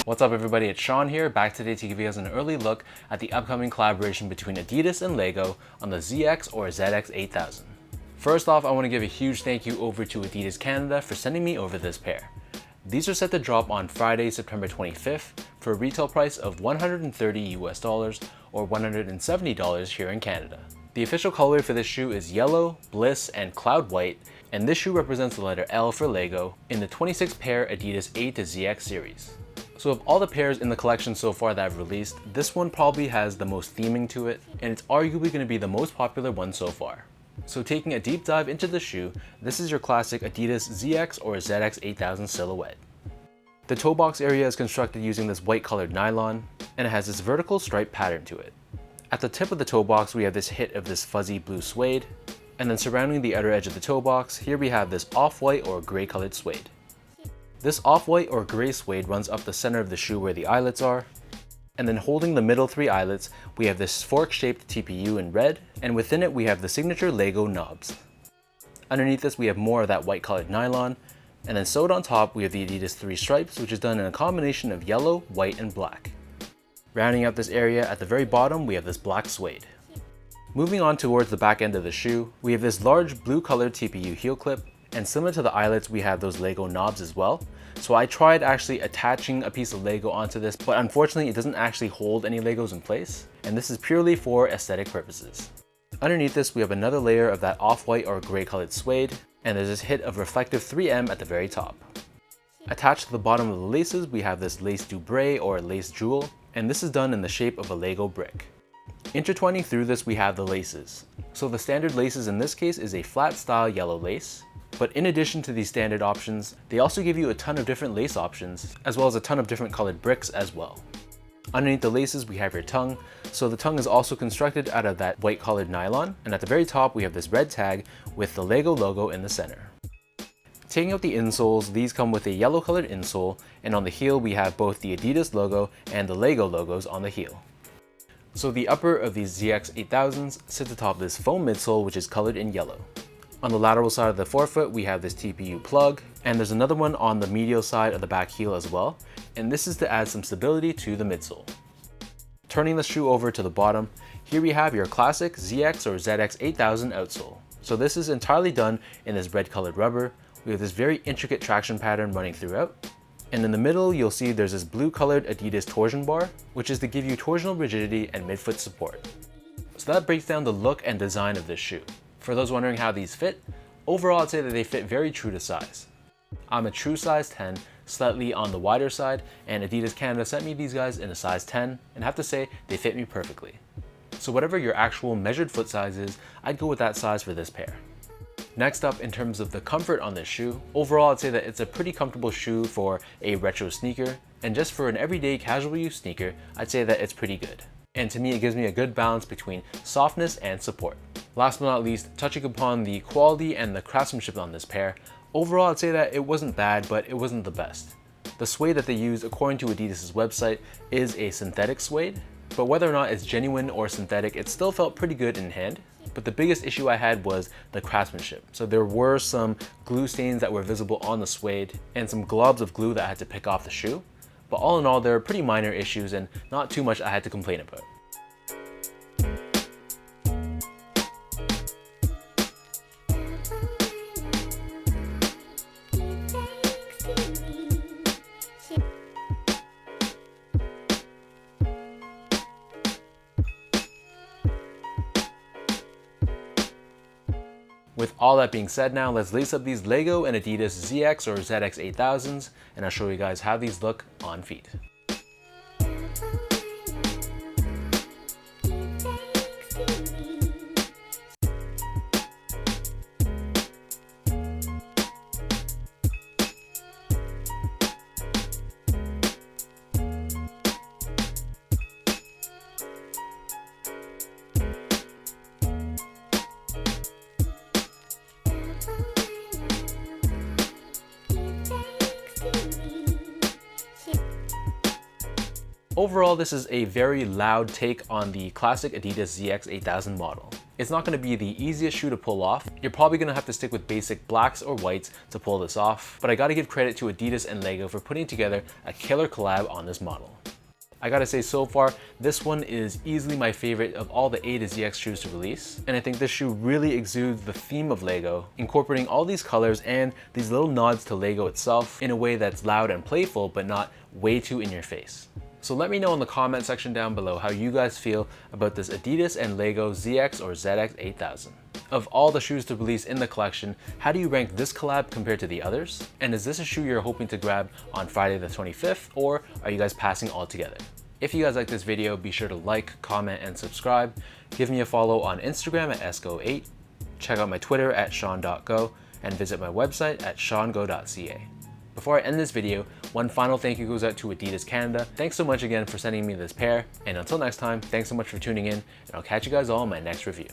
What's up everybody, it's Sean here, back today to give you guys an early look at the upcoming collaboration between Adidas and LEGO on the ZX or ZX 8000. First off, I want to give a huge thank you over to Adidas Canada for sending me over this pair. These are set to drop on Friday, September 25th for a retail price of $130 US or $170 here in Canada. The official color for this shoe is yellow, bliss, and cloud white, and this shoe represents the letter L for LEGO in the 26 pair Adidas A to ZX series. So of all the pairs in the collection so far that I've released, this one probably has the most theming to it, and it's arguably going to be the most popular one so far. So taking a deep dive into the shoe, this is your classic Adidas ZX or ZX 8000 silhouette. The toe box area is constructed using this white colored nylon, and it has this vertical stripe pattern to it. At the tip of the toe box, we have this hit of this fuzzy blue suede, and then surrounding the outer edge of the toe box, here we have this off-white or gray colored suede. This off-white or gray suede runs up the center of the shoe where the eyelets are, and then holding the middle three eyelets, we have this fork-shaped TPU in red, and within it we have the signature LEGO knobs. Underneath this we have more of that white colored nylon, and then sewed on top we have the Adidas 3 stripes, which is done in a combination of yellow, white, and black. Rounding out this area, at the very bottom we have this black suede. Moving on towards the back end of the shoe, we have this large blue colored TPU heel clip, and similar to the eyelets we have those LEGO knobs as well. So I tried actually attaching a piece of LEGO onto this, but unfortunately it doesn't actually hold any LEGOs in place, and this is purely for aesthetic purposes. Underneath this we have another layer of that off-white or gray colored suede, and there's this hit of reflective 3M at the very top. Attached to the bottom of the laces we have this lace doubre or lace jewel, and this is done in the shape of a LEGO brick. Intertwining through this we have the laces. So the standard laces in this case is a flat style yellow lace, but in addition to these standard options, they also give you a ton of different lace options, as well as a ton of different colored bricks as well. Underneath the laces we have your tongue, so the tongue is also constructed out of that white colored nylon, and at the very top we have this red tag with the LEGO logo in the center. Taking out the insoles, these come with a yellow colored insole, and on the heel we have both the Adidas logo and the LEGO logos on the heel. So the upper of these ZX 8000s sits atop this foam midsole which is colored in yellow. On the lateral side of the forefoot we have this TPU plug, and there's another one on the medial side of the back heel as well, and this is to add some stability to the midsole. Turning the shoe over to the bottom, here we have your classic ZX or ZX 8000 outsole. So this is entirely done in this red colored rubber. We have this very intricate traction pattern running throughout, and in the middle you'll see there's this blue colored Adidas torsion bar, which is to give you torsional rigidity and midfoot support. So that breaks down the look and design of this shoe. For those wondering how these fit, overall I'd say that they fit very true to size. I'm a true size 10, slightly on the wider side, and Adidas Canada sent me these guys in a size 10, and I have to say they fit me perfectly. So whatever your actual measured foot size is, I'd go with that size for this pair. Next up, in terms of the comfort on this shoe, overall I'd say that it's a pretty comfortable shoe for a retro sneaker, and just for an everyday casual use sneaker, I'd say that it's pretty good. And to me it gives me a good balance between softness and support. Last but not least, touching upon the quality and the craftsmanship on this pair, overall I'd say that it wasn't bad, but it wasn't the best. The suede that they used, according to Adidas' website, is a synthetic suede, but whether or not it's genuine or synthetic, it still felt pretty good in hand. But the biggest issue I had was the craftsmanship. So there were some glue stains that were visible on the suede and some globs of glue that I had to pick off the shoe. But all in all, there are pretty minor issues and not too much I had to complain about. With all that being said now, let's lace up these LEGO and Adidas ZX or ZX 8000s, and I'll show you guys how these look on feet. Overall, this is a very loud take on the classic Adidas ZX 8000 model. It's not going to be the easiest shoe to pull off. You're probably going to have to stick with basic blacks or whites to pull this off, but I got to give credit to Adidas and Lego for putting together a killer collab on this model. I gotta say, so far, this one is easily my favorite of all the A to ZX shoes to release, and I think this shoe really exudes the theme of Lego, incorporating all these colors and these little nods to Lego itself in a way that's loud and playful, but not way too in your face. So let me know in the comment section down below how you guys feel about this Adidas and Lego ZX or ZX 8000. Of all the shoes to release in the collection, how do you rank this collab compared to the others? And is this a shoe you're hoping to grab on Friday the 25th, or are you guys passing altogether? If you guys like this video, be sure to like, comment, and subscribe. Give me a follow on Instagram at esco8, check out my Twitter at sean.go, and visit my website at seango.ca. Before I end this video, one final thank you goes out to Adidas Canada. Thanks so much again for sending me this pair, and until next time, thanks so much for tuning in, and I'll catch you guys all in my next review.